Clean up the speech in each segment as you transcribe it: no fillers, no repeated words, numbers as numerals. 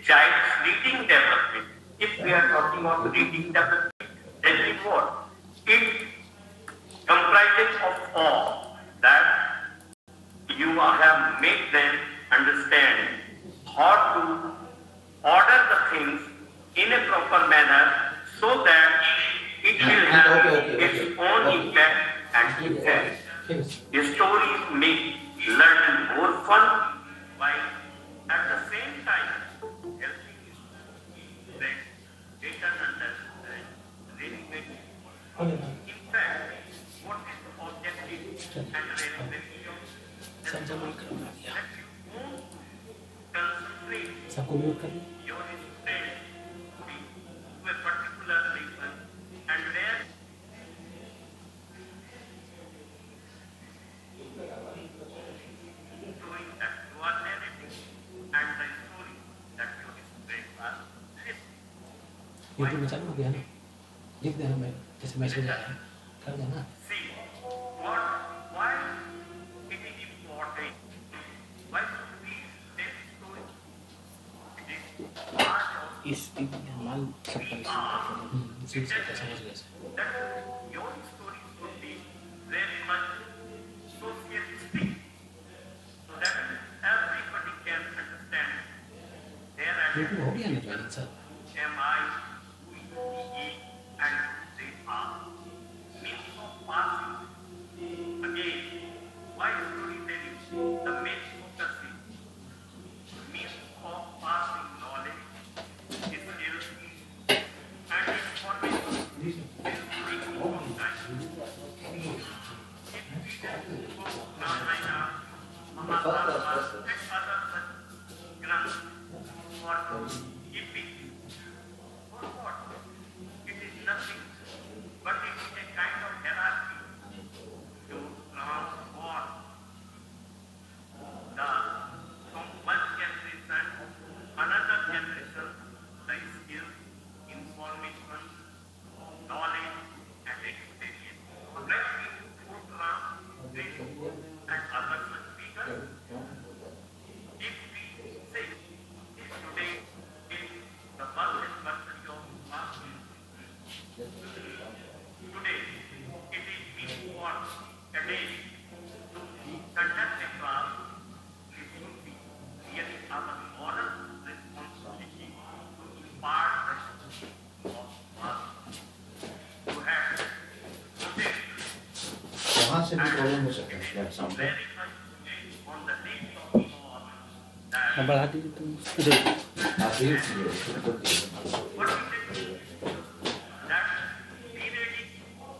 child's reading development. If we are talking of reading development, then it what? It comprises of all that you have made them understand how to order the things in a proper manner so that it will have its own impact and effect. Stories make learning more fun while at the same time helping students better understand really make in fact what is the objective and that you won't concentrate your students to a particular lesson and where showing that you are narrating and the story that your students are listening. YouTube में चालू हो गया ना, लिख देना मैं जैसे message आया कर देना. See why it is important. Why should we tell story? It is part of इस माल सब पर इसी से समझ गए. that your story should be very much socialistic so that everybody can understand their YouTube हो गया ना joining sir. am I, who he is, and they are. Means of passing. Again, why storytelling? The main focus is means of passing knowledge, skills, and information. It is nothing but it is a kind of hierarchy to transform from one generation another generation the skills, information, knowledge and experience. Let me program this and other such figures. If we say if today is the birth anniversary of Master, today it is being born a day to conduct a class. It should be really our moral responsibility to impart the of us who have today वहाँ से भी problem हो सकता है यार सामने. very much on the day of God that number आती है तुम इधर. आप देख लीजिए तो what we did that be ready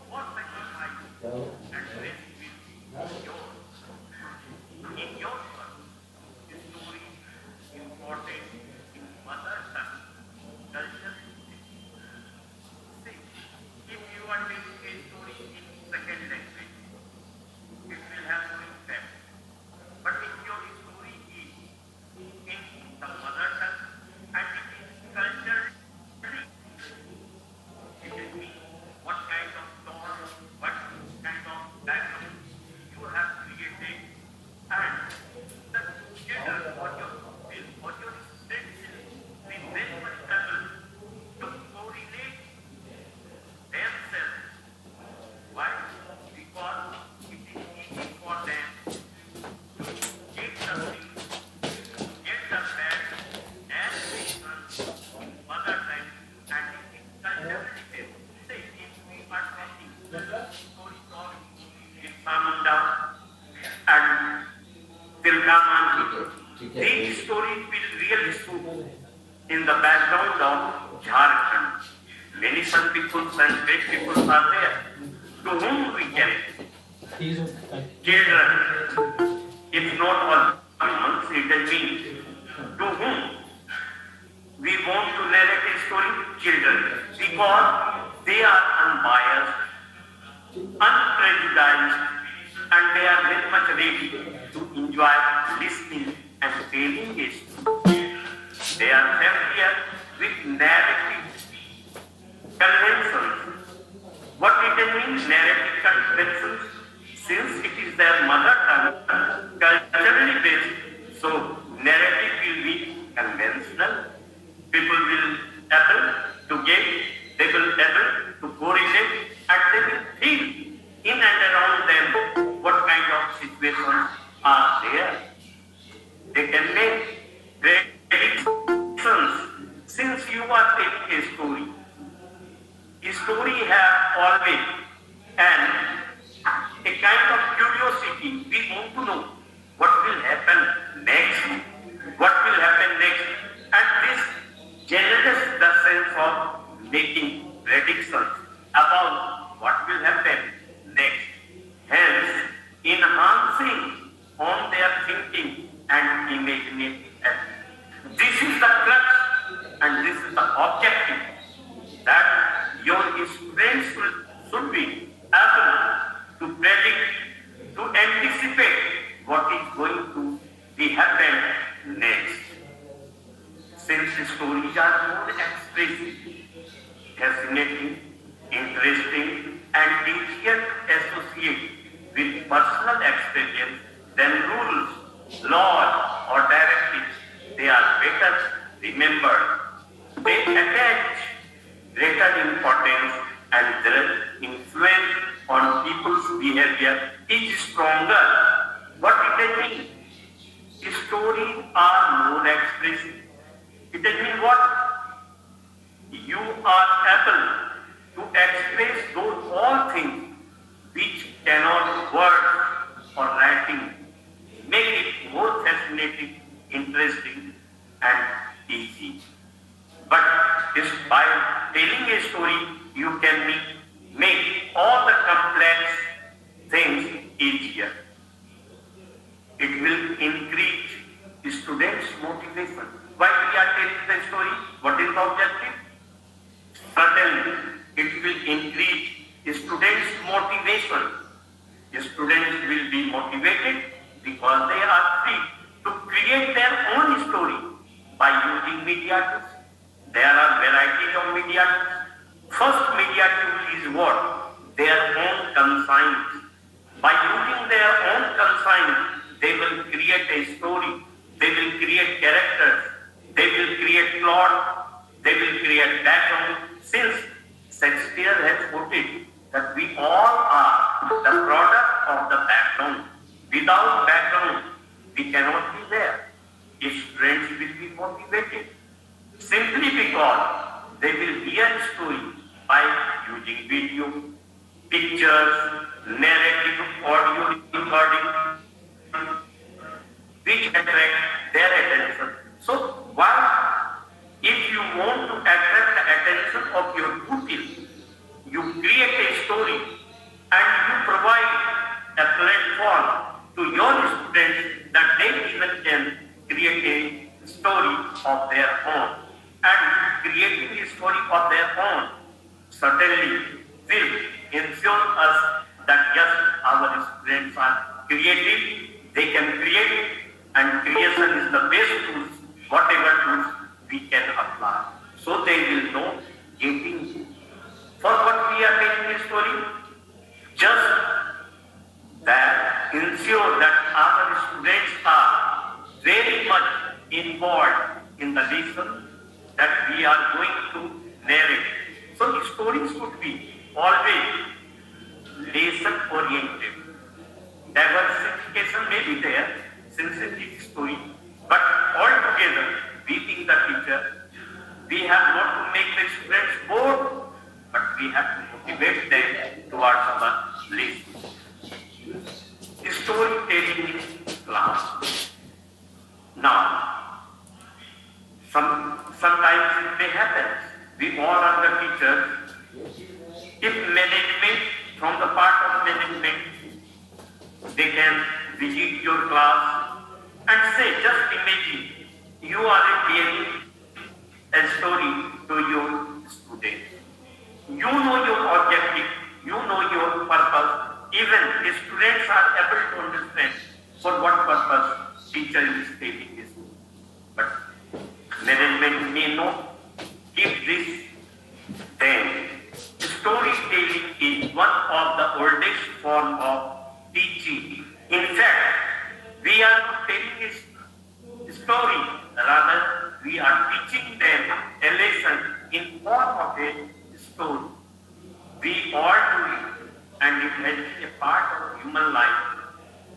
for sacrifice and rest with yours. In your work, the story important in mother tongue, culture. See, if you are making a story in second language, it will have no impact. But if your story is in the mother tongue and it is cultured, it will mean what kind of tone, what kind of background you have created, and the together what your students will be very much able to correlate themselves. Why? Because it is easy for them to get the things, get the facts and reasons in mother tongue and in culturally based. Say if we are talking story of Samunda and Tilgaman, these stories will really suit in the background of Jharkhand. Many some people and great people are there to whom we can children, if not all humans, it means to whom we want to narrate a story, children, because they are unbiased, unprejudiced, and they are very much ready to enjoy listening and telling a story. They are familiar with narrative conventions. What it means, narrative conventions, since it is their mother tongue, culturally based, so narrative will be conventional People will able to get, they will able to correlate, and they will feel in and around them what kind of situations are there. They can make predictions. Since you are telling a story have always and a kind of curiosity. We want to know what will happen next, and this generates the sense of making predictions about what will happen next, hence enhancing on their thinking and imagination. This is the crux and this is the objective, that your students should be able to predict, to anticipate what is going to be happen next. Since stories are more expressive, fascinating, interesting, and easier to associate with personal experience than rules, laws, or directives, they are better remembered. They attach greater importance and their influence on people's behavior is stronger. What it means? Stories are more expressive. It means what? You are able to express those all things which cannot words or writing. Make it more fascinating, interesting, and easy. But by telling a story, you can make all the complex things easier. It will increase students' motivation. Why we are telling the story? What is the objective? Certainly, it will increase students' motivation. Students will be motivated because they are free to create their own story by using media tools. There are varieties of media tools. First media tool is what? Their own conscience. By using their own conscience, they will create a story. They will create characters. They will create plot. They will create background. Since Shakespeare has put it that we all are the product of the background. Without background, we cannot be there. Students will be motivated simply because they will hear story by using video, pictures, narrative, audio recording, which attract their attention. So why, if you want to attract the attention of your pupils, you create a story and you provide a platform to your students that they even can create a story of their own. And creating a story of their own certainly will ensure us that yes, our students are creative, they can create, and creation is the best tools, whatever tools we can apply. So they will know getting for what we are making a story, just that ensure that our students are very much involved in the lesson that we are going to narrate. So stories should be always lesson oriented. Diversification may be there, synthetic story, but altogether, we being the teacher, we have not to make the students bored, but we have to motivate them towards our lesson. Storytelling in class. Now, sometimes it may happen. We all are the teachers. If management, from the part of management, they can visit your class and say, just imagine, you are telling a story to your students. You know your objective, you know your purpose. Even the students are able to understand for what purpose teacher is telling this. But management may not give this. Then storytelling is one of the oldest form of teaching. In fact, we are not telling a story, rather we are teaching them a lesson in form of a story. We all do it, and it has been a part of human life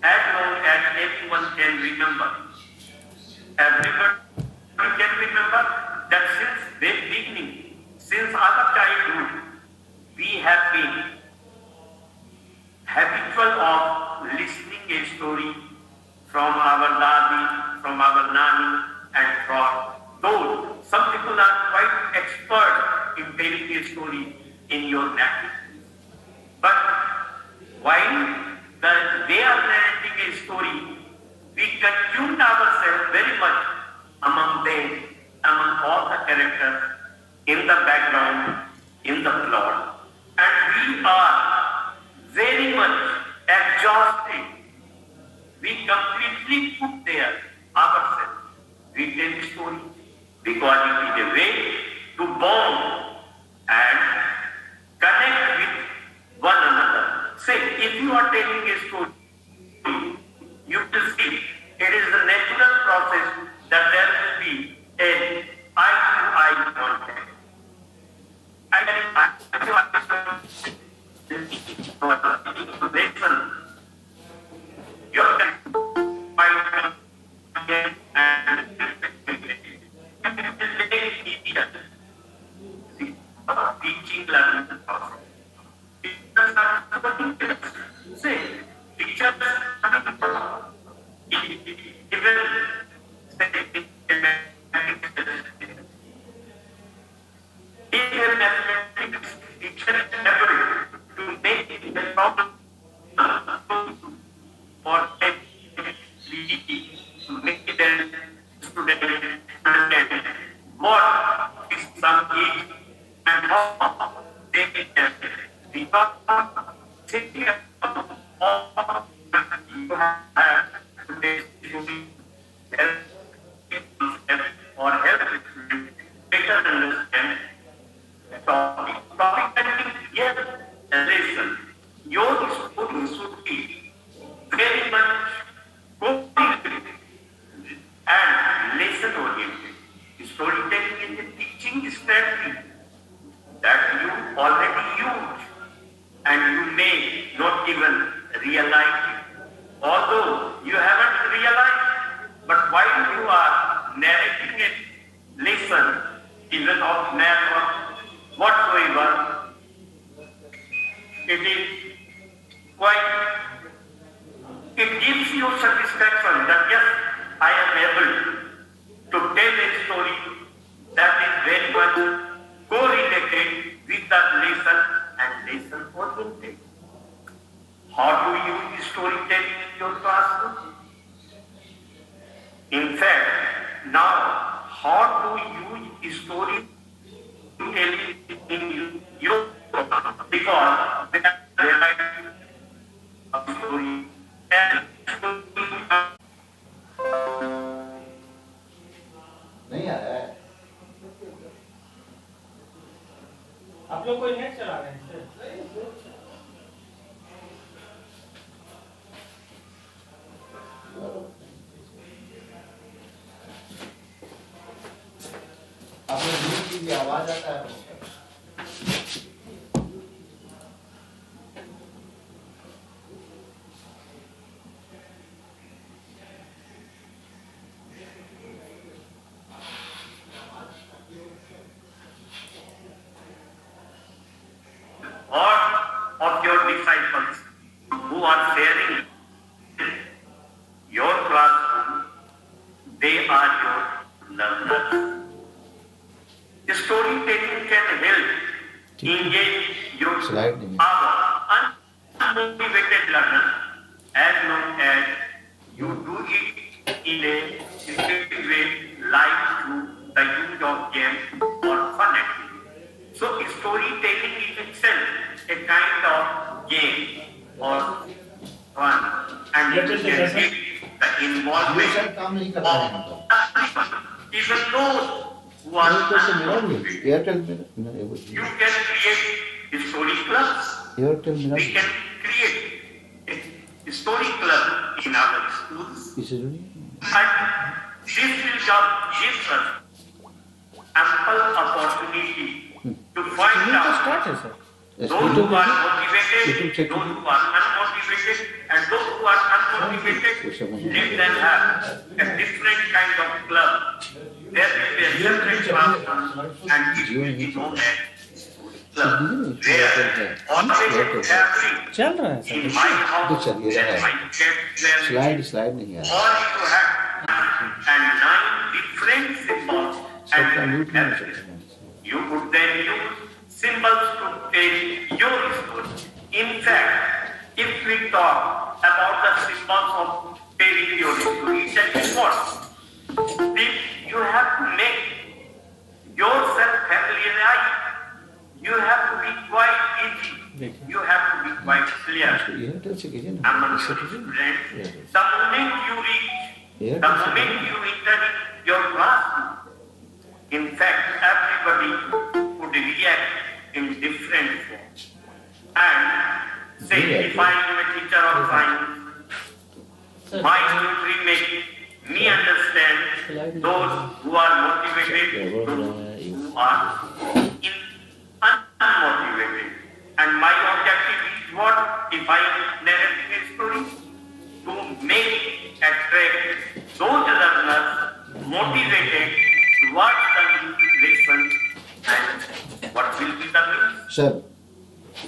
as long as everyone can remember. Everybody can remember that since the beginning, since our childhood, we have been habitual of listening a story from our dadi, from our nani, and from those. Some people are quite expert in telling a story in your native. But while they are narrating a story, we consumed ourselves very much among them, among all the characters in the background, in the plot. And we are very much exhausted. We completely put there ourselves. We tell the story because it is a way to bond and connect with one another. Say, if you are telling a story, you will see it is the natural process that there will be an eye-to-eye contact. And eye-to-eye contact listen. You can find and teaching learning process. Say, teachers even mathematics teacher is able to make the problem for to make the student understand what is some age and how they can because thinking about all you have today or help better understand the topic. Topic that is yes, listen. Your story should be very much coherent and lesson oriented. Storytelling is a teaching strategy that you already use and you may not even realize it. Although you haven't realized, but while you are narrating a lesson, even of math or whatsoever, it is quite, it gives you satisfaction that yes, I am able to tell a story that is very much correlated with the lesson and lesson oriented. How do you use storytelling in your classroom? In fact, now, how do you use storytelling in your because there are a story and नहीं आ रहा है आप लोग कोई net चला रहे हैं आप लोग की आवाज आता है of your disciples who are sharing your classroom, they are your learners. Storytelling can help engage your our unmotivated learners as long as you do it in a effective way, like through the use of games or fun activities. So storytelling is itself a kind of game or fun, and you can get the involvement of even those who are unmotivated. You can create story clubs. We can create a story club in our schools. And this will give us ample opportunity to find student तो out start है sir Yes, those YouTube who are देखिए, motivated, YouTube check those कीजिए। who are unmotivated, and those who are unmotivated, कुछ समझ नहीं let them have a different kind of club. There will be a separate class, and it will be known as club. Where always happening चल रहा है sir in my house, तो चलिए रहा and है। my kids were स्लाइड नहीं आ रहा। all you have and 9 different symbols सबका and म्यूट नहीं हो सकता। you would then use symbols to tell your story. In fact, if we talk about the symbols of telling your story, that is what? If you have to make yourself familiarized, you have to be quite easy, you have to be quite clear. Airtel से कीजिए ना, Among इससे your कीजिए ना। students, the moment you reach, Yeah. the moment you enter your classroom, in fact, everybody would react in different forms. And say, if I am a teacher of science, my story make me understand those who are motivated, those who are unmotivated. And my objective is what? If I am narrating a story, to make attract those learners motivated towards the lesson and what will be the means. Sir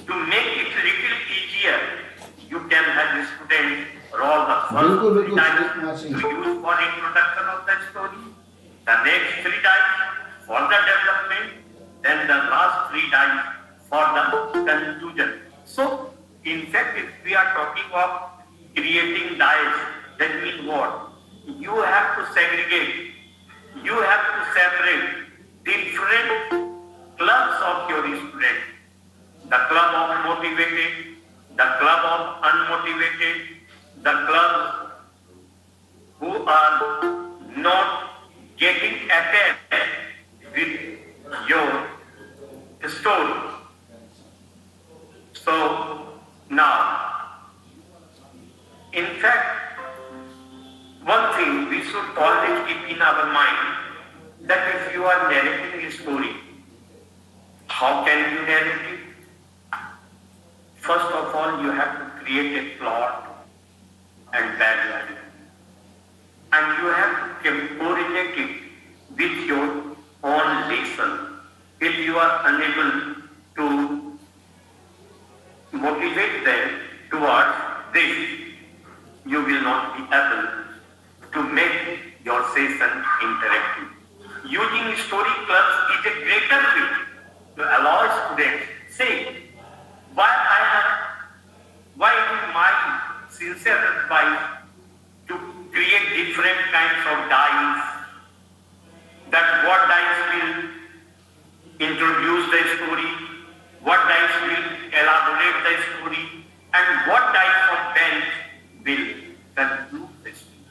To make it little easier, you can have the student roll the बिल्कुल, first 3 बिल्कुल, dice बिल्कुल, to use for introduction of the story, the next 3 dice for the development, then the last 3 dice for the conclusion. So, in fact, if we are talking of creating dice, that means what? You have to segregate, you have to separate different clubs of your students. The club of motivated, the club of unmotivated, the club who are not getting attached with your story. So now, in fact, one thing we should always keep in our mind, that if you are narrating a story, how can you narrate it? First of all, you have to create a plot and background. And you have to correlate it with your own lesson. If you are unable to motivate them towards this, you will not be able to make your session interactive. Using story clubs is a greater way to allow students say, why it is my sincere advice to create different kinds of dice, that what dice will introduce the story, what dice will elaborate the story, and what dice of bench will conclude the story.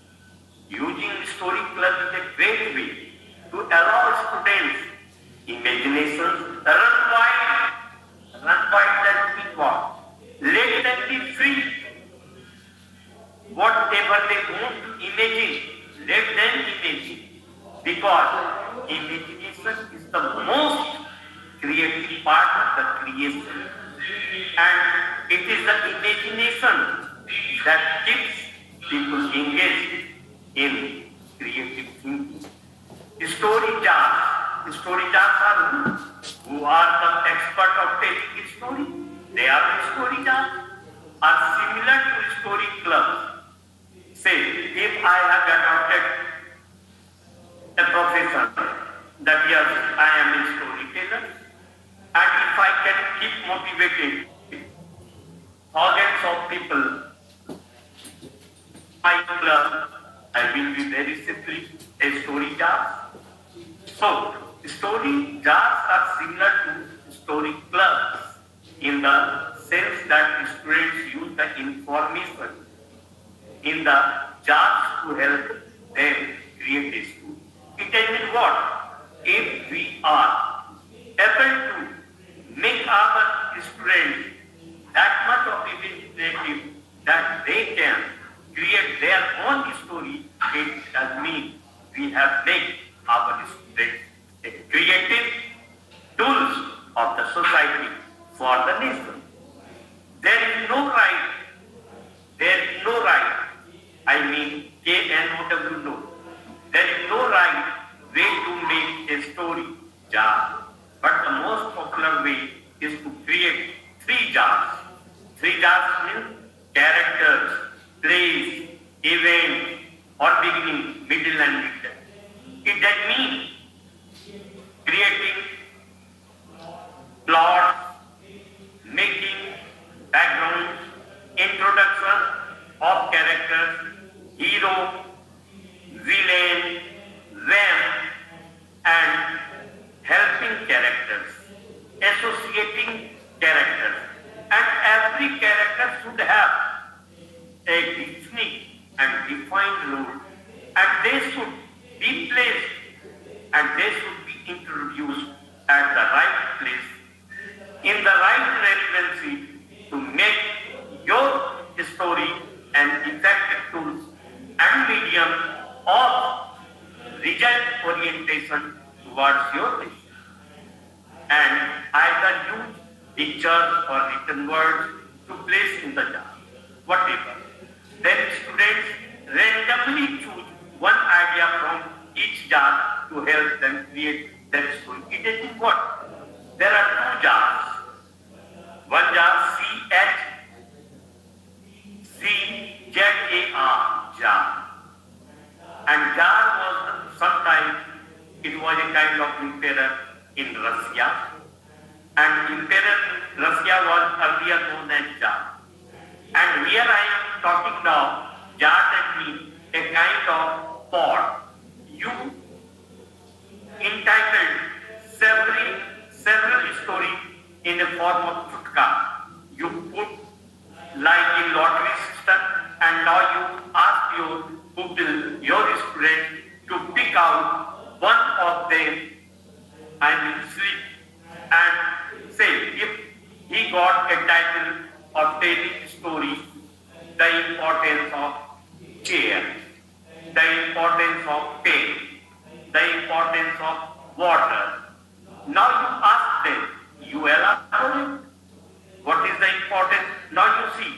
Using story club is a great way to allow students' imaginations run wild. That means what? Let them be free. Whatever they want to imagine, let them imagine. Because imagination is the most creative part of the creation. And it is the imagination that keeps people engaged in creative thinking. Story jars are who are the expert of telling a story. They are the story jars, are similar to story clubs. Say, if I have adopted a profession that yes, I am a storyteller, and if I can keep motivating thousands of people, my club, I will be very simply a story jar. So, story jars are similar to story clubs in the sense that students use the information in the jars to help them create a story. It means what? If we are able to make our students that much of imaginative that they can create their own story, it means we have made our students creative tools of the society for the nation. There is no right, I mean KNOW, no. There is no right way to make a story jar, but the most popular way is to create 3 jars. 3 jars means characters, place, event, or beginning, middle and end. It does mean creating plots, making backgrounds, introduction of characters, hero, villain, vamp, and helping characters, associating characters. And every character should have a distinct and defined role, and they should be placed and they should be introduced at the right place, in the right relevancy to make your story an effective tool and medium of result orientation towards your mission. And either use pictures or written words to place in the jar, whatever. Then students randomly choose one idea from each jar to help them create that story. It is what? There are 2 jars. One jar, CHARKHAND, jar. And jar was sometimes, it was a kind of emperor in Russia. And emperor in Russia was earlier known as jar. And here I am talking now, jar that means a kind of pot. You entitled several stories in a form of chutka. You put like in lottery system, and now you ask your pupil, your student, to pick out one of them, sleep, and say if he got a title of telling stories, the importance of chair, the importance of pen, the importance of water. Now you ask them, you elaborate. What is the importance? Now you see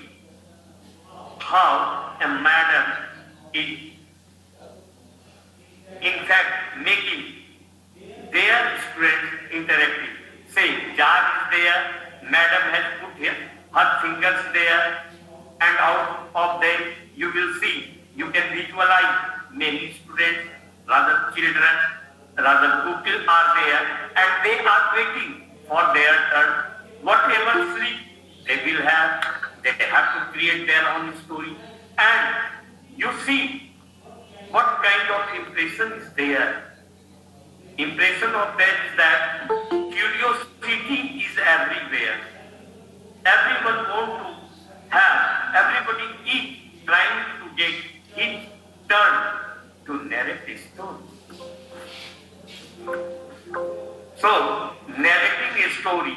how a madam is in fact making their students interactive. Say, jar is there, madam has put here her fingers there, and out of them you will see, you can visualize many students, rather children, rather pupils are there, and they are waiting for their turn. Whatever sleep they will have, they have to create their own story. And you see what kind of impression is there. Impression of that is that curiosity is everywhere. Everyone wants to have, everybody is trying to get his turn to narrate a story. So, narrating a story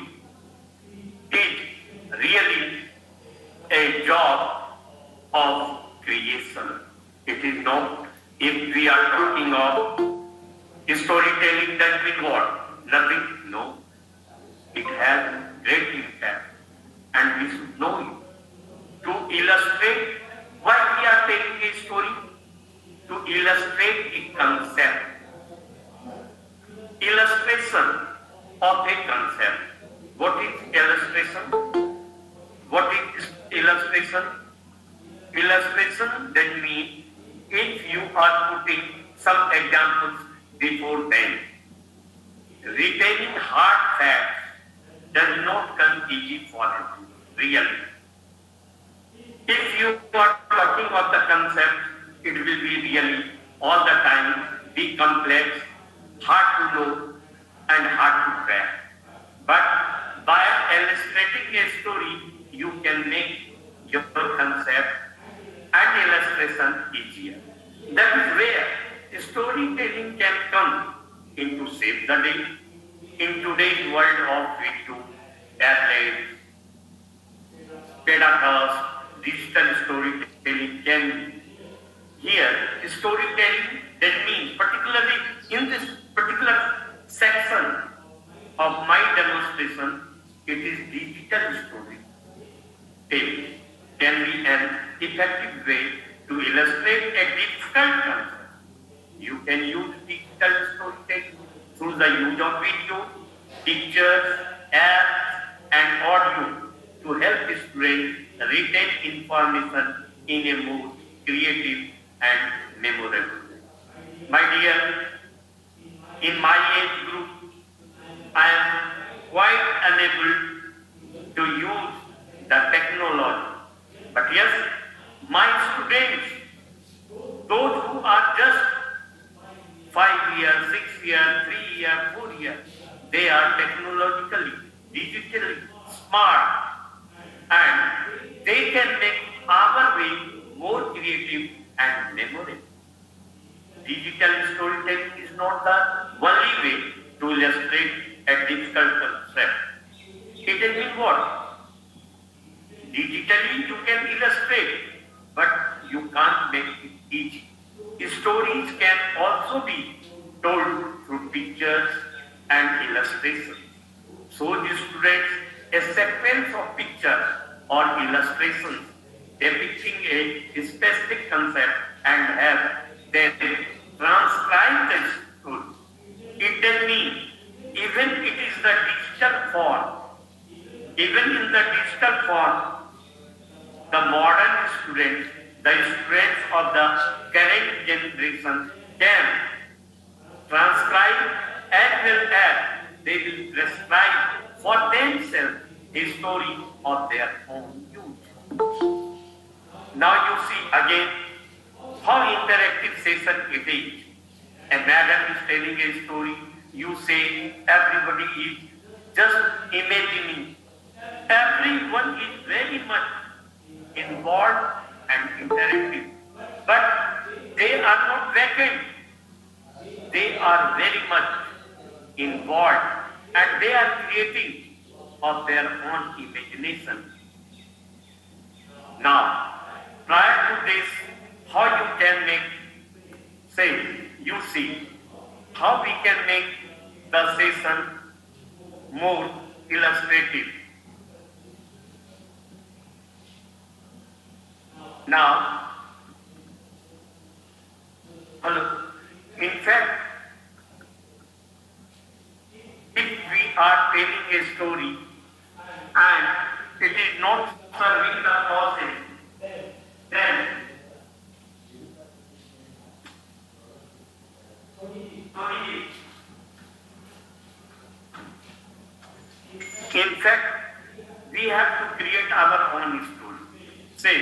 is really a job of creation. It is not, if we are talking of storytelling, that means what? Nothing? No. It has great impact, and we should know it. To illustrate why we are telling a story, to illustrate a concept. Illustration of a concept. What is illustration? What is illustration? Illustration, that means if you are putting some examples before them, retaining hard facts does not come easy for them, really. If you are talking of the concept, it will be really all the time be complex, hard to know and hard to crack. But by illustrating a story, you can make your concept and illustration easier. That is where storytelling can come into save the day. In today's world of video, tablets, pedagogues, digital storytelling can here storytelling, that means particularly in this particular section of my demonstration, it is digital storytelling can be an effective way to illustrate a difficult concept. You can use digital storytelling through the use of video, pictures, apps, and audio to help students retain information in a more creative and memorable way. My dear, in my age group, I am quite unable to use the technology. But yes, my students, those who are just 5 years, 6 years, 3 years, 4 years, they are technologically, digitally smart, and they can make our way more creative and memorable. Digital storytelling is not the only way to illustrate a difficult concept. It is what? Digitally you can illustrate, but you can't make it easy. Stories can also be told through pictures and illustrations. So the students, a sequence of pictures or illustrations depicting a specific concept and have them transcribe the story. It does mean even it is the digital form, even in the digital form, the modern students, the students of the current generation can transcribe as well as they will prescribe for themselves a story of their own use. Now you see again how interactive session it is. A madam is telling a story, you say everybody is just imagining. Everyone is very much involved and interactive, but they are not vacant. They are very much involved and they are creating of their own imagination. Now, prior to this, how you can make, say, you see, how we can make the session more illustrative. Now, in fact, if we are telling a story and it is not serving the process, then in fact, we have to create our own story. Say,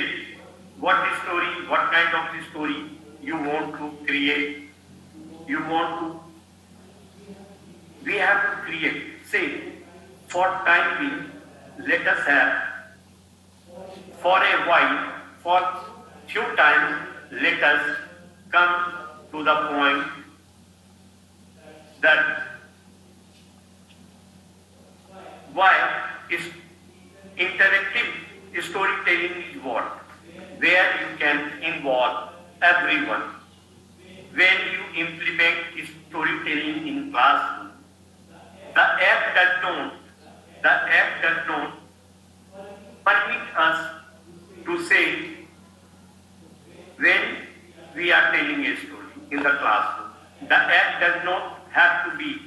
what story, what kind of story you want to create, we have to create. Say, for time being, let us have, for a while, for few times, let us come to the point that why is interactive storytelling is what? Where you can involve everyone. When you implement storytelling in classroom, the app does not permit us to say when we are telling a story in the classroom. The app does not have to be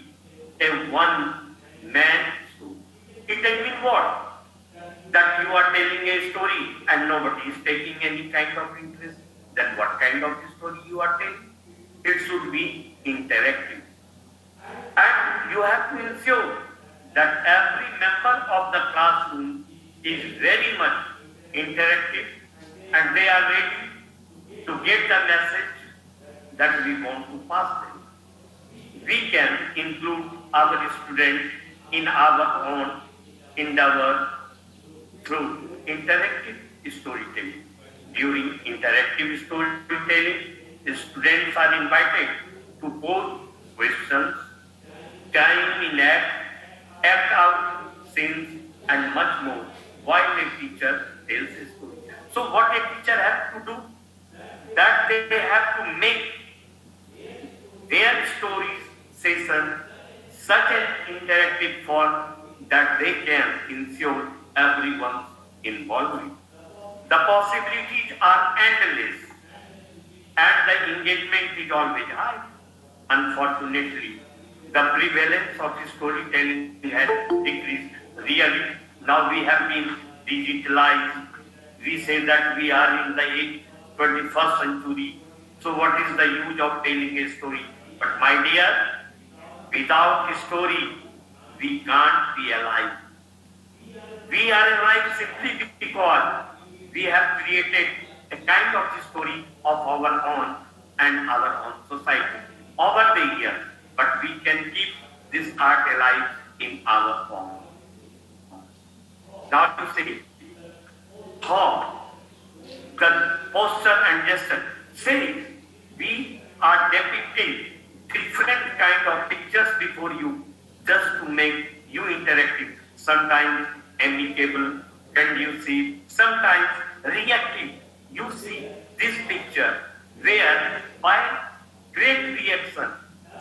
a one-man story. It does mean what? That you are telling a story and nobody is taking any kind of interest. Then what kind of story you are telling? It should be interactive. And you have to ensure that every member of the classroom is very much interactive and they are ready to get the message that we want to pass them. We can include our students in our own endeavor through interactive storytelling. During interactive storytelling, students are invited to pose questions, time in act out scenes, and much more while a teacher tells a story. So what a teacher has to do? That they have to make their stories session such an interactive form that they can ensure everyone's involvement. The possibilities are endless and the engagement is always high. Unfortunately, the prevalence of storytelling has decreased. Really, now we have been digitalized. We say that we are in the 21st century. So what is the use of telling a story? But my dear, without a story, we can't be alive. We are alive simply because we have created a kind of story of our own and our own society over the years. But we can keep this art alive in our form. Now to say how the posture and gesture say we are depicting different kind of pictures before you just to make you interactive, sometimes amicable, conducive, sometimes reactive. You see this picture where by great reaction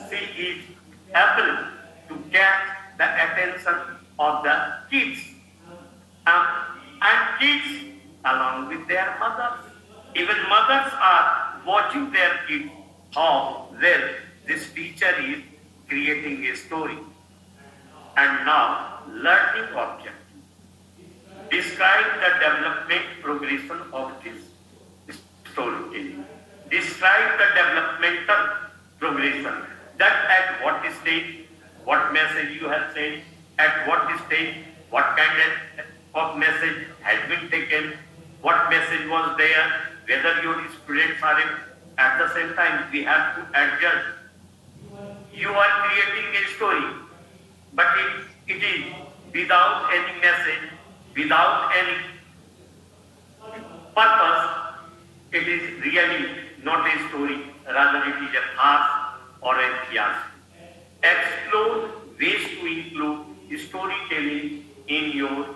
she is able to catch the attention of the kids and kids along with their mothers. Even mothers are watching their kids how well this teacher is creating a story. And now, learning object. Describe the development progression of this storytelling. Describe the developmental progression. That at what stage, what message you have said, at what stage, what kind of message has been taken, what message was there, whether your students are at the same time, we have to adjust. You are creating a story, but it is without any message, without any purpose. It is really not a story, rather it is a farce or a fiasco. Explore ways to include storytelling in your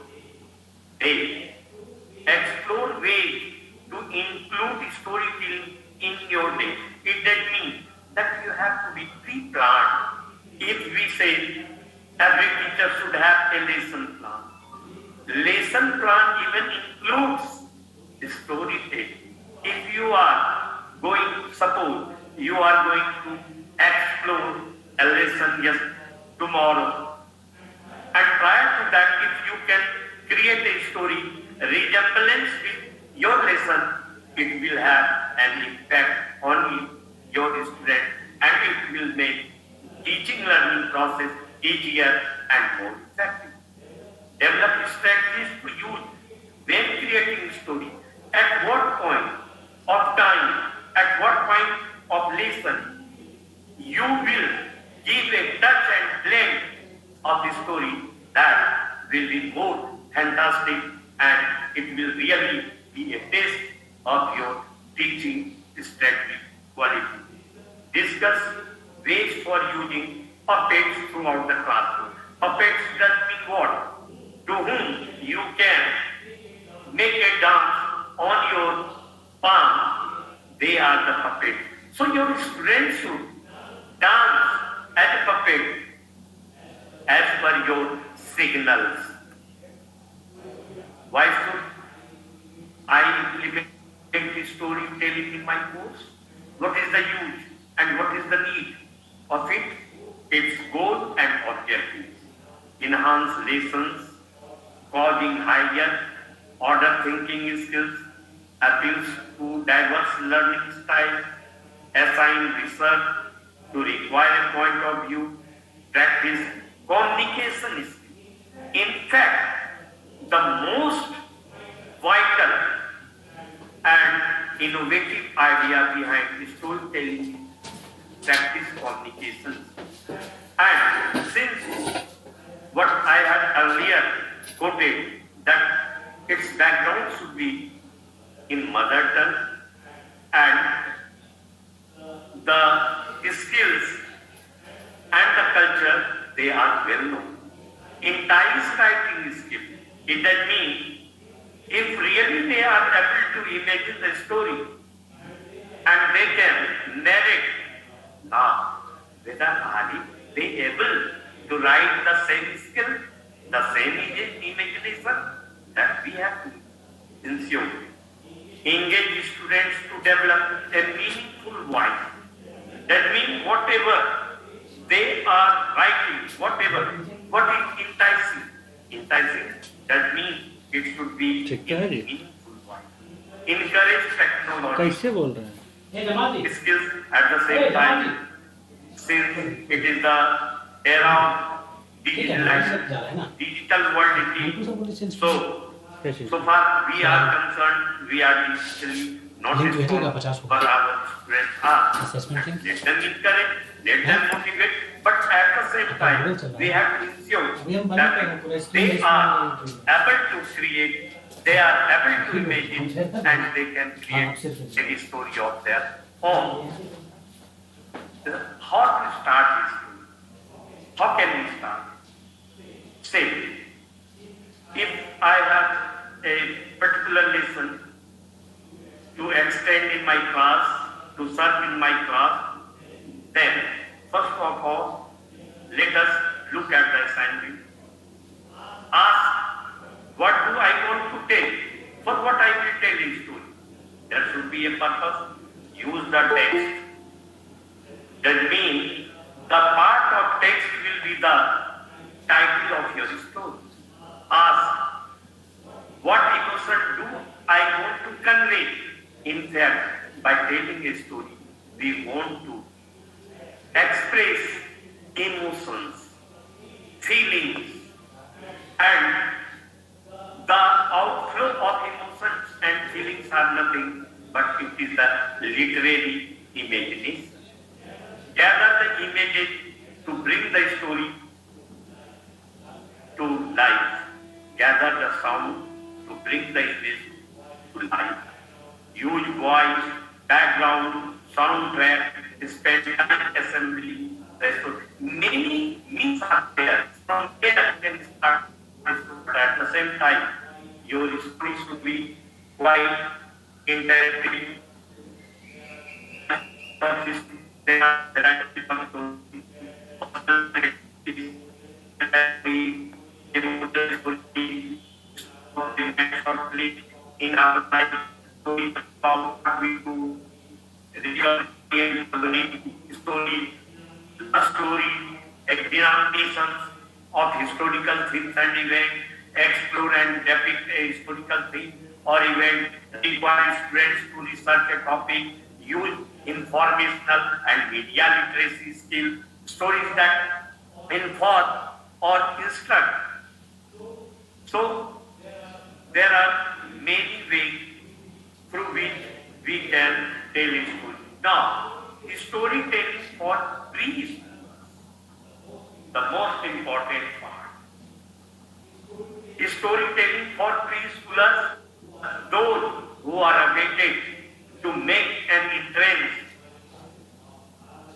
day. Explore ways to include storytelling in your day. It does mean that you have to be pre-planned. If we say every teacher should have a lesson plan, lesson plan even includes storytelling. If you are going, suppose you are going to explore a lesson just tomorrow, and prior to that, if you can create a story resemblance with your lesson, it will have an impact on your student and it will make teaching learning process easier and more effective. Develop strategies to use when creating story. At what point of time, at what point of lesson, you will give a touch and blend of the story that will be more fantastic and it will really be a test of your teaching strategy quality. Discuss ways for using puppets throughout the classroom. Puppets does mean what? To whom you can make a dance on your palm, they are the puppets. So your students should dance as a puppet as per your signals. Why should I implement storytelling in my course? What is the use and what is the need of it? Its goal and objectives. Enhance lessons, causing higher order thinking skills, appeals to diverse learning styles, assign research to require a point of view, practice communication skills. In fact, the most vital and innovative idea behind storytelling is practice communication. And since what I had earlier quoted, that its background should be in mother tongue and the skills and the culture, they are well known. In Thai's writing skill, it does mean if really they are able to imagine the story and they can narrate, now whether are they able to write the same skill, the same imagination that we have to ensure. Engage students to develop a meaningful voice. That means whatever they are writing, what is enticing, that means it should be ठीक है जी meaningful voice. Encourage technology. कैसे बोल रहे हैं ये जमा दी Skills at the same time, since it is the era of digital world it is. So far we are concerned, we are digitally not Link भेजेगा responsible 50 for our students are. Assessment link. Let them encourage, let them motivate, but at the same time we have to ensure that they are able to create, they are able to imagine, and they can create any story of their own. How to start this story? How can we start? Say, if I have a particular lesson to extend in my class, to serve in my class, then first of all, let us look at the assignment. Ask, what do I want to tell? For what I will tell in story? There should be a purpose. Use the text. That means the part of text will be the title of your story. Ask, what emotion do I want to convey? In fact, by telling a story, we want to express emotions, feelings, and the outflow of emotions and feelings are nothing but it is the literary imagination. Gather the images to bring the story to life. Gather the sound to bring the image to life. Use voice, background, soundtrack, spend time assembly. Many means are there. From there you can start. At the same time, your story should be quite interactive. In our life, story about what we do, story, a story, examinations of historical themes and events, explore and depict a historical theme or event, require students to research a topic, use informational and media literacy skills, stories that inform or instruct. So, there are many ways through which we can tell a story. Now, storytelling for preschoolers, the most important part. Storytelling for preschoolers, those who are awaited to make an entrance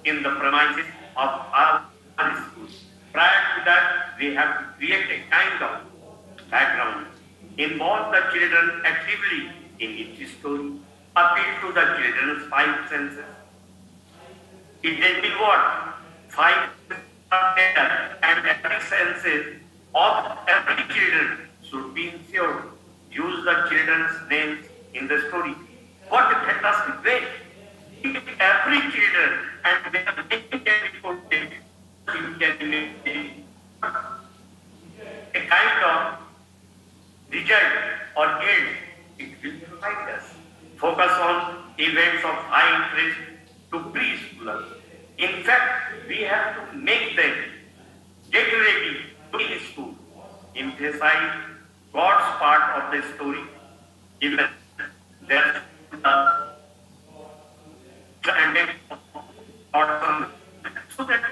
in the premises of our schools. Prior to that, we have to create a kind of background, involve the children actively in each story, appeal to the children's five senses. It will be what? Five and every senses of every children should be ensured. Use the children's names in the story. What a fantastic way! Every children and their name can be quoted. You can imagine a kind of result or guilt it will provide us. Focus on events of high interest to preschoolers. In fact, we have to make them get ready to be in school. Emphasize God's part of the story. Even there's and so that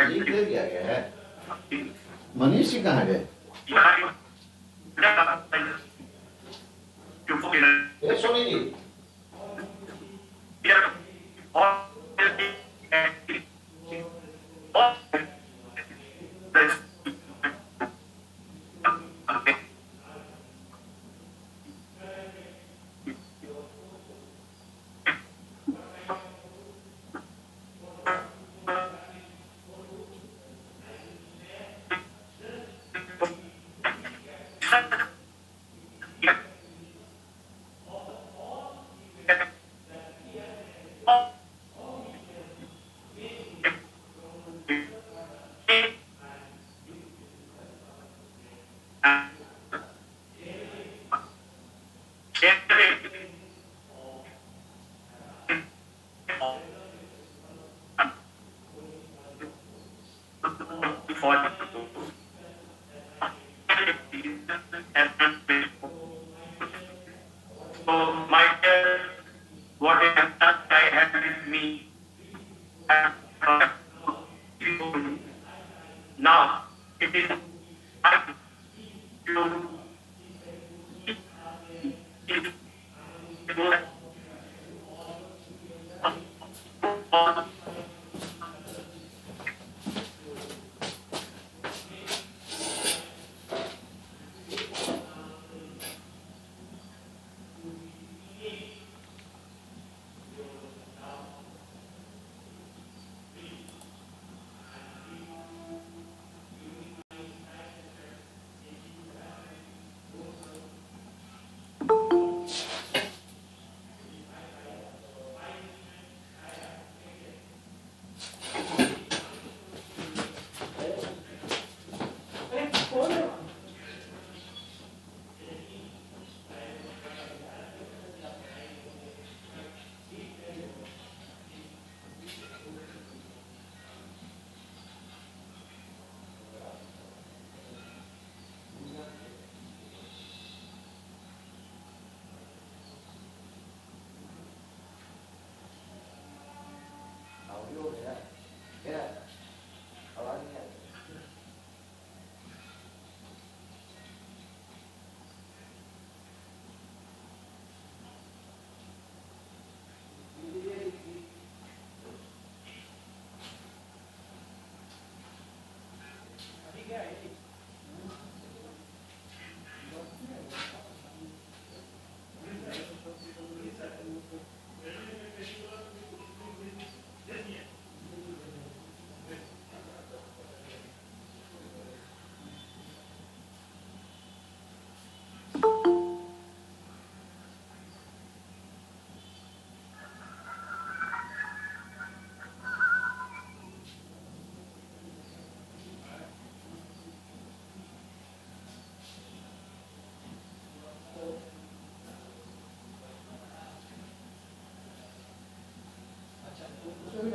ये ले लिया गया है मनीष जी कहाँ गए ये सुनिए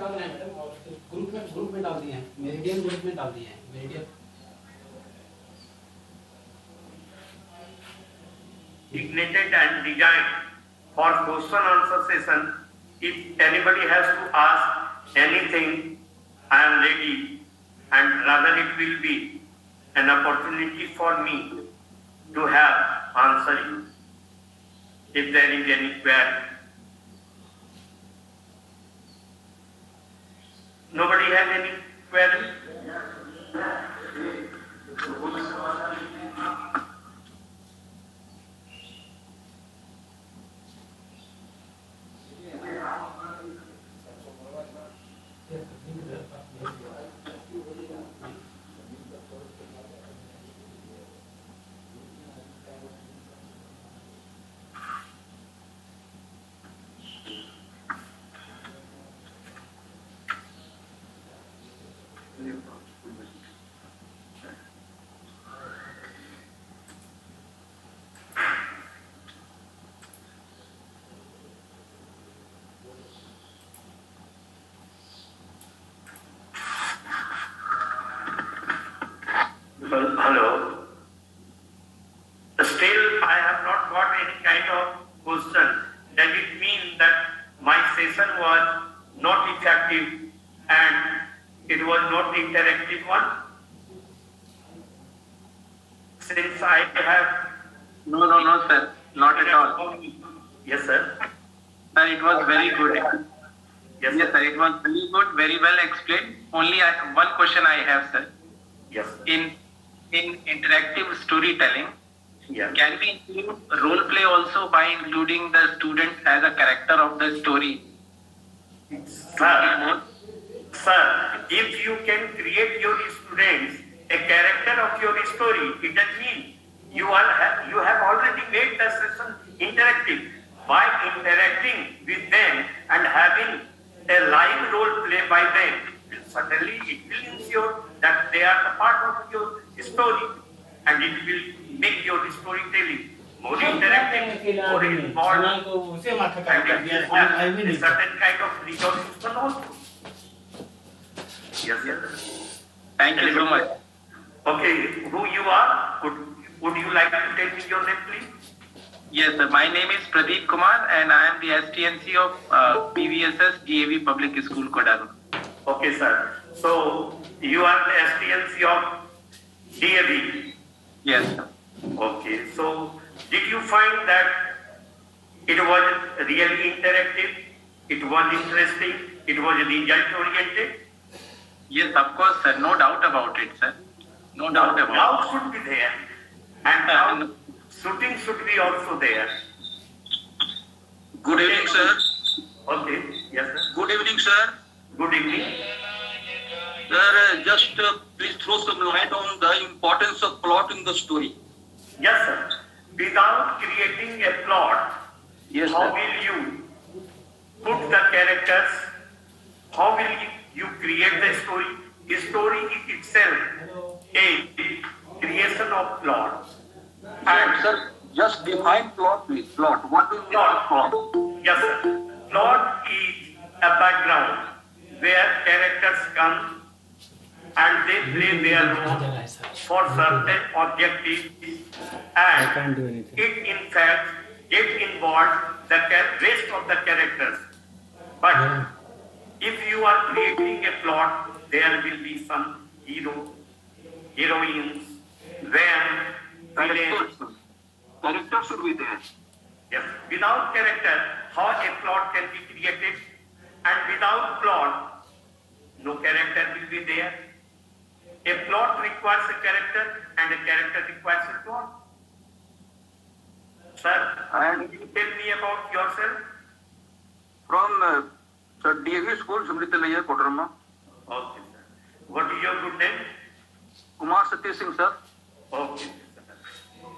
डाल रहे हैं मैडम, और ग्रुप में डाल दिए हैं, मेरिडियन ग्रुप में डाल दिए हैं, meridian Ignited and designed for question answer session. If anybody has to ask anything, I am ready, and rather it will be an opportunity for me to have answer you if there is any query. Nobody has any query? Hello. Still, I have not got any kind of question. Does it mean that my session was not effective and it was not interactive one? Since I have... No, sir. Not at all. Yes, sir. Sir, it was very good. Yes, Yes, sir. It was very good, very well explained. Only one question I have, sir. Yes. In interactive storytelling, Yeah. can we include role play also by including the student as a character of the story? Sir, if you can create your students a character of your story, it does mean you have already made the session interactive. By interacting with them and having a live role play by them, certainly it will ensure that they are the part of your story, and it will make your storytelling more interactive, more involved, and it will have a certain kind of resolution also. Yes. Thank you so much. Okay, who you are? Would you like to tell me your name, please? Yes, sir. My name is Pradeep Kumar, and I am the STNC of PVSS GAV Public School, Koderma. Okay, sir. So you are the STNC of DAV. Yes, sir. Okay. So did you find that it was really interactive? It was interesting? It was result oriented? Yes, of course, sir. No doubt about it, sir. No doubt about Doubt should be there, and now shooting should be also there. Good evening, sir. Okay. Yes, sir. Good evening, sir. Good evening. Sir, just please throw some light on the importance of plot in the story. Yes, sir. Without creating a plot, Yes, how sir. will you put the characters? How will you create the story? The story is itself a creation of plot. And Sir, just define plot, please. Plot. What do you mean by plot? yes, sir. Plot is a background where characters come and they play their role for certain objectives, and it in fact get involved the rest of the characters. But if you are creating a plot, there will be some hero, heroines, villains. Character should be there. Yes. Without character, how a plot can be created? And without plot, no character will be there. A plot requires a character, and a character requires a plot. Sir, And can you tell me about yourself? from Sir DAV School, Sumritalaya, Koderma. Okay, sir. What is your good name? Kumar Satya Singh, sir. Okay, sir.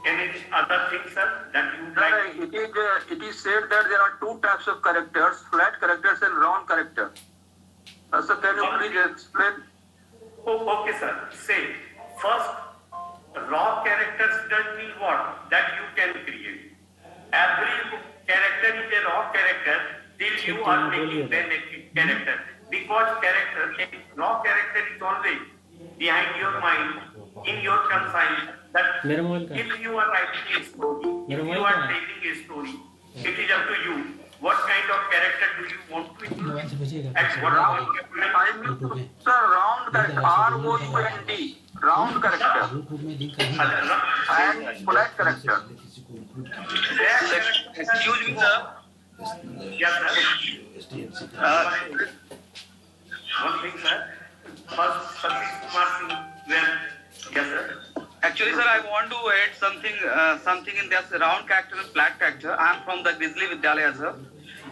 Any other thing, sir, that you would like to... It is said that there are two types of characters, flat characters and round characters. Sir, can you please explain? Oh, okay, sir. Say, first, raw characters does mean what? That you can create. Every character is a raw character till you are making them a character. because raw character is always behind your mind, in your conscience, that मेरा mobile का if you are writing a story, if you are telling a story, it is up to you. What kind of character do you want to include? Mobile से भेजिएगा And what about YouTube में Sir, round character, ROUND, round character, YouTube में link करेंगे and flat character. Excuse me, sir. Yes, sir. One thing, sir. First, Satish Kumar Singh, well, yes, sir. Actually, sir, I want to add something in this round character and flat character. I am from the Grizzly Vidyalaya, sir.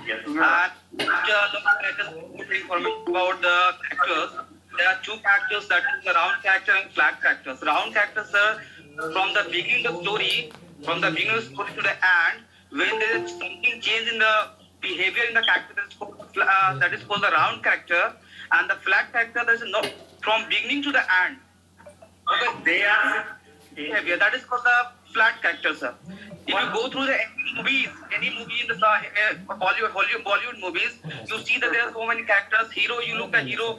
Yes, And just information about the characters. There are two characters, that is the round character and flat characters. Round characters, sir, from the beginning of the story, to the end, when there is something change in the behavior in the character, that is called the round character, and the flat character, that is not from beginning to the end. Okay, they are behavior, that is called the flat character, sir. If you go through the any movie in the Bollywood movies, you see that there are so many characters. Hero, you look at hero.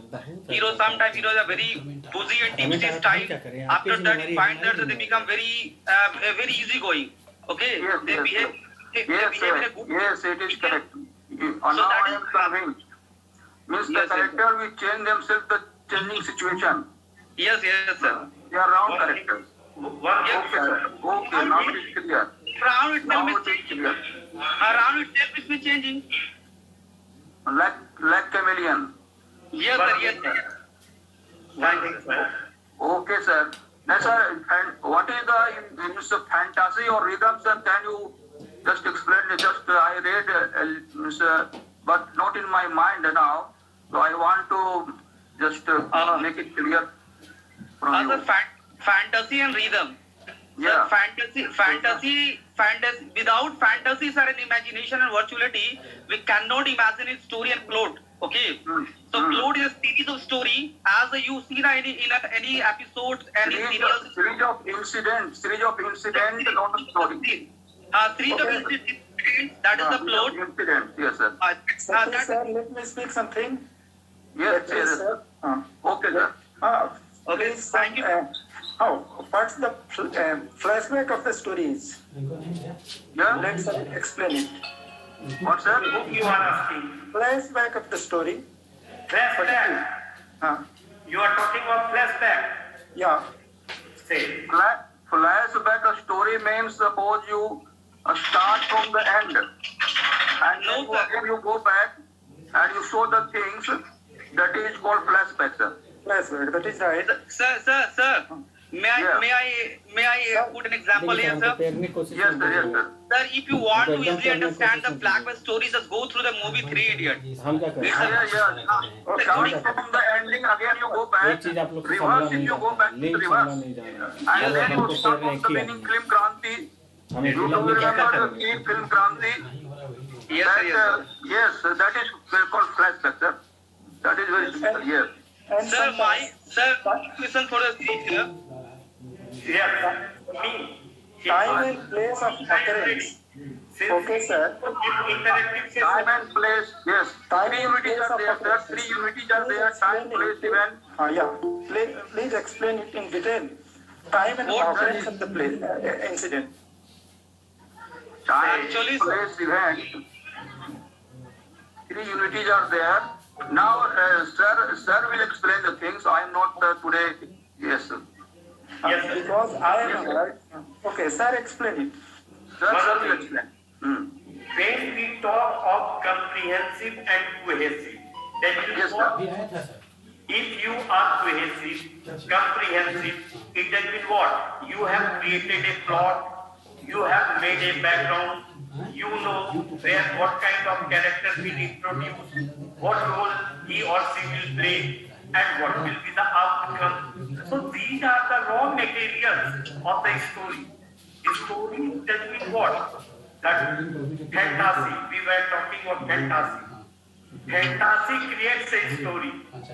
Sometimes heroes are very boozy and tipsy style. After that, you find that they become very easygoing. Okay, Yes, they yes, behave. They Yes, behave in a sir. good. Yes, it is correct. Now that I am is- convinced. Means the Yes, yes. character will change themselves the changing situation. Yes, sir. They are round characters. one. Yes, Okay, sir. Okay, now it is clear. Round itself Now is it is changing. clear. Around itself is changing. Like chameleon. Yes, sir. Yes, sir. Thank you, sir. Okay, sir. Now, sir, and what is the means of fantasy or rhythm, sir? Can you just explain? Just I read, but not in my mind now. So I want to just make it clear from you. Other fantasy and rhythm. Yeah. Fantasy. Without fantasy, sir, and imagination and virtuality, we cannot imagine its story and plot. Okay. So plot is a series of story, as you see in any episodes, any serials. Series of incidents, not a story. Series of incidents. That is the plot. Incidents, yes, sir. Sir, let me speak something. Yes, Yes, yes. sir. Okay, sir. Okay, Please, thank you. what's the flashback of the stories? Yeah. Let's explain it. What, sir? Who you are asking? Flashback of the story. Flashback. You are talking of flashback. Yeah. Say. Flashback a story means suppose you start from the end and No, then sir. again you go back and you show the things. That is called flashback, sir. Flashback, that is right. Sir. May I put an example here, sir? Yes, sir. Yes, sir. Sir, if you want to easily understand the flashback stories, just go through the movie Three Idiots. हम क्या करें Yeah. Start from the ending again you go back. एक चीज आप लोग को Reverse समझना if नहीं you go back to link reverse. समझना नहीं जाना And then you start from the beginning film Kranti. हमें You फिल्म do में क्या क्या remember the करेंगे film Kranti? Yes, sir. Yes, that is called flashback, sir. That is very simple. Yes. And Sir, sometimes listen for the speech here. Yes. Me. time and place of occurrence. Okay, sir. Interactive session. Time and place, yes. Time Three and unities place are of there, sir. occurrence. Three unities are there. Time, place, event. Yeah. Please explain it in detail. Time and What? occurrence of the place, incident. Time, Actually, place, event. Three unities are there. Now, sir will explain the things. I am not today. Yes, sir. Yes, sir. Because I am right. Okay, sir, explain it. Sir will explain. When we talk of comprehensive and cohesive, that is Yes, what? भी आया था sir If you are cohesive, comprehensive, it has been what? You have created a plot, you have made a background, you know where what kind of character will introduce, what role he or she will play, and what will be the outcome. So these are the raw materials of the story. The story has been what? That fantasy. We were talking about fantasy. Fantasy creates a story. अच्छा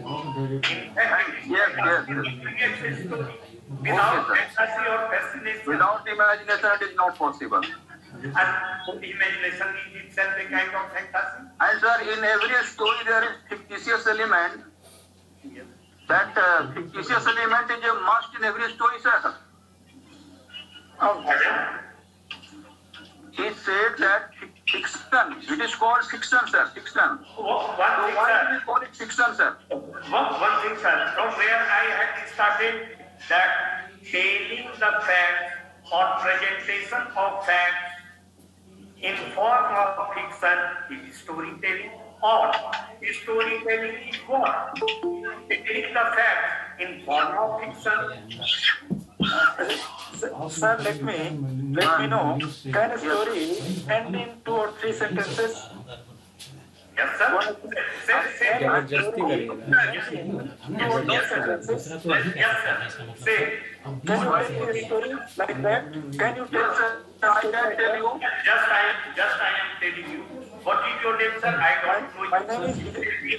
In fact, Yes. creates a story. Without Okay, sir. fantasy or fascination, Without imagination, it is not possible. And imagination is itself a kind of fantasy. And sir, in every story there is fictitious element. That fictitious element is a must in every story, sir. He said that fiction, it is called fiction, sir, fiction. So why do we call it fiction, sir? One thing, sir, from where I had started that telling the facts or presentation of facts in form of fiction is storytelling, or storytelling is what? Telling the facts in form of fiction. Sir, let me know, can a story end in 2 or 3 sentences? Yes, sir. Say. जबरदस्ती करेगा Yes, sir. Say. Can you tell me a story like that? Can you tell, sir? I can tell you. Just I am telling you. What is your name, sir? I don't know. My name is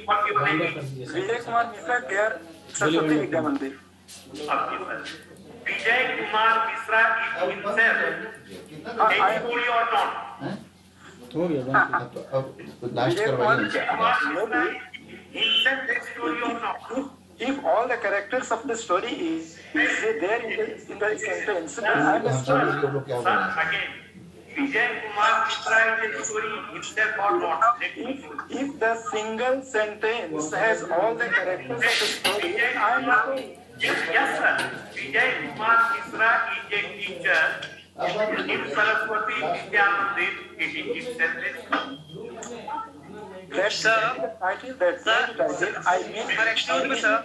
What your name is? Vijay Kumar Mishra, care Saraswati Vidya Mandir. Vijay Kumar Mishra is himself a story or not? हो गया बात अब last करवाइए Kumar Mishra himself a story or not? If all the characters of the story is there in the sentence, then I am a story. Sir, again, Vijay Kumar Mishra is a story himself or not? Let me know. If the single sentence has all the characters of the story, then I am a story. Yes, sir. Vijay Kumar Mishra is a teacher in Saraswati Vidya Mandir. It is himself. That's Sir. the title, that's the title. I mean, Sir, excuse me, sir.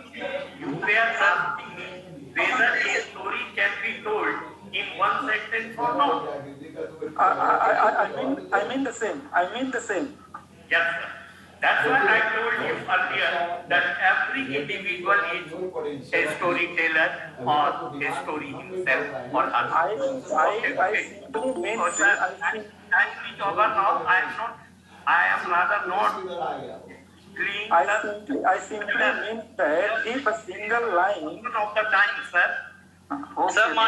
You were asking me whether a story can be told in one sentence or not. I mean the same. I mean the same. Yes, sir. That's why I told you earlier that every individual is a storyteller or a story himself or herself. I simply mean, Oh, sir, I speak over now. I am rather not clean I simply mean that if a single line of the time, sir. Okay. Sir, my